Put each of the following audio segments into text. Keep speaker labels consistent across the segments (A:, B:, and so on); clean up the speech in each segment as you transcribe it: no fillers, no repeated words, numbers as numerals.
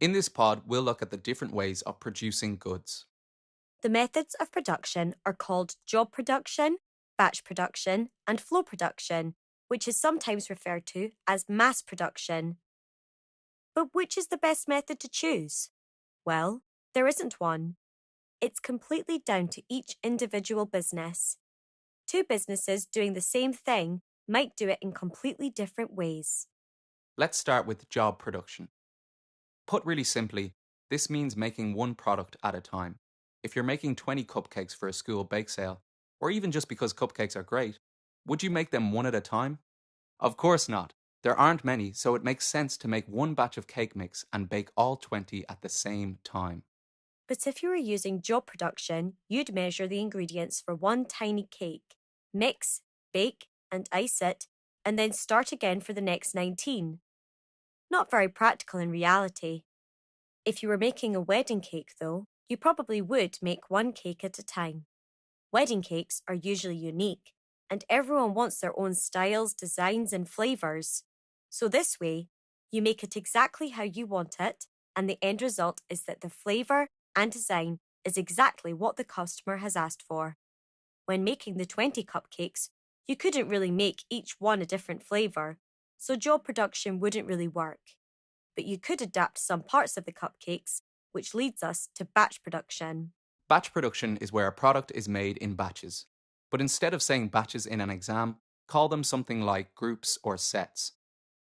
A: In this pod, we'll look at the different ways of producing goods.
B: The methods of production are called job production, batch production, and flow production, which is sometimes referred to as mass production. But which is the best method to choose? Well, there isn't one. It's completely down to each individual business. Two businesses doing the same thing might do it in completely different ways.
A: Let's start with job production. Put really simply, this means making one product at a time. If you're making 20 cupcakes for a school bake sale, or even just because cupcakes are great, would you make them one at a time? Of course not. There aren't many, so it makes sense to make one batch of cake mix and bake all 20 at the same time.
B: But if you were using job production, you'd measure the ingredients for one tiny cake, mix, bake, and ice it, and then start again for the next 19. Not very practical in reality. If you were making a wedding cake, though, you probably would make one cake at a time. Wedding cakes are usually unique, and everyone wants their own styles, designs, and flavours. So this way, you make it exactly how you want it, and the end result is that the flavour and design is exactly what the customer has asked for. When making the 20 cupcakes, you couldn't really make each one a different flavour, so job production wouldn't really work. But you could adapt some parts of the cupcakes, which leads us to batch production.
A: Batch production is where a product is made in batches. But instead of saying batches in an exam, call them something like groups or sets.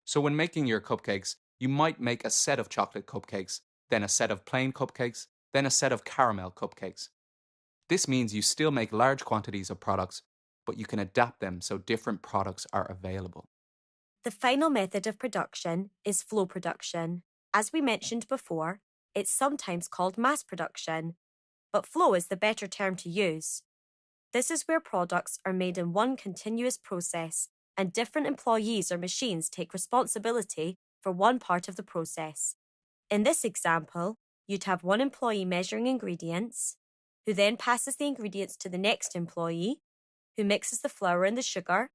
A: So when making your cupcakes, you might make a set of chocolate cupcakes, then a set of plain cupcakes, then a set of caramel cupcakes. This means you still make large quantities of products, but you can adapt them so different products are available.
B: The final method of production is flow production. As we mentioned before, it's sometimes called mass production, but flow is the better term to use. This is where products are made in one continuous process, and different employees or machines take responsibility for one part of the process. In this example, you'd have one employee measuring ingredients, who then passes the ingredients to the next employee, who mixes the flour and the sugar,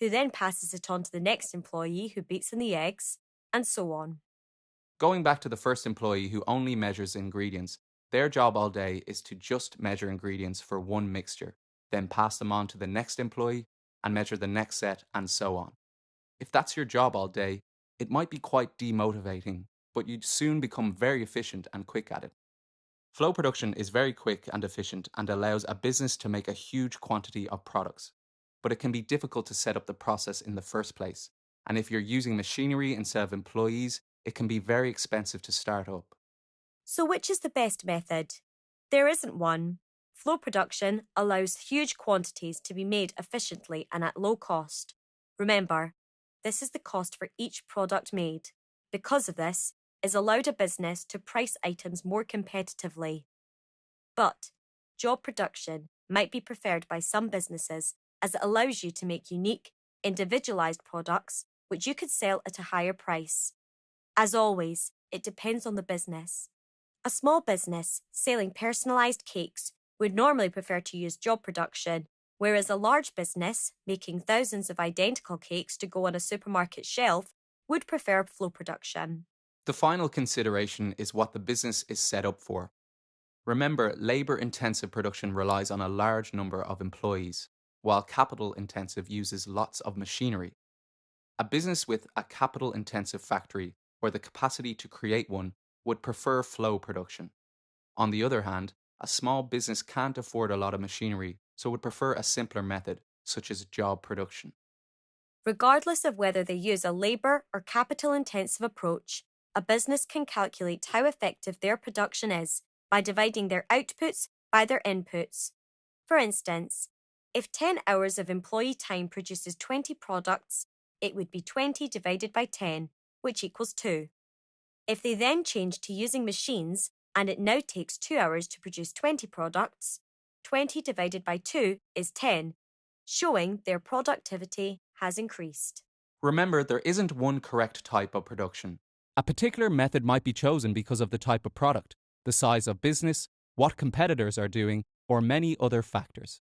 B: who then passes it on to the next employee who beats in the eggs, and so on.
A: Going back to the first employee who only measures ingredients, their job all day is to just measure ingredients for one mixture, then pass them on to the next employee and measure the next set, and so on. If that's your job all day, it might be quite demotivating, but you'd soon become very efficient and quick at it. Flow production is very quick and efficient and allows a business to make a huge quantity of products, but it can be difficult to set up the process in the first place. And if you're using machinery instead of employees, it can be very expensive to start up.
B: So which is the best method? There isn't one. Flow production allows huge quantities to be made efficiently and at low cost. Remember, this is the cost for each product made. Because of this, is allowed a business to price items more competitively. But job production might be preferred by some businesses as it allows you to make unique, individualized products which you could sell at a higher price. As always, it depends on the business. A small business selling personalized cakes would normally prefer to use job production, whereas a large business making thousands of identical cakes to go on a supermarket shelf would prefer flow production.
A: The final consideration is what the business is set up for. Remember, labour intensive production relies on a large number of employees, while capital intensive uses lots of machinery. A business with a capital intensive factory or the capacity to create one would prefer flow production. On the other hand, a small business can't afford a lot of machinery, so would prefer a simpler method, such as job production.
B: Regardless of whether they use a labour or capital intensive approach, a business can calculate how effective their production is by dividing their outputs by their inputs. For instance, if 10 hours of employee time produces 20 products, it would be 20 divided by 10, which equals 2. If they then change to using machines and it now takes 2 hours to produce 20 products, 20 divided by 2 is 10, showing their productivity has increased.
A: Remember, there isn't one correct type of production. A particular method might be chosen because of the type of product, the size of business, what competitors are doing, or many other factors.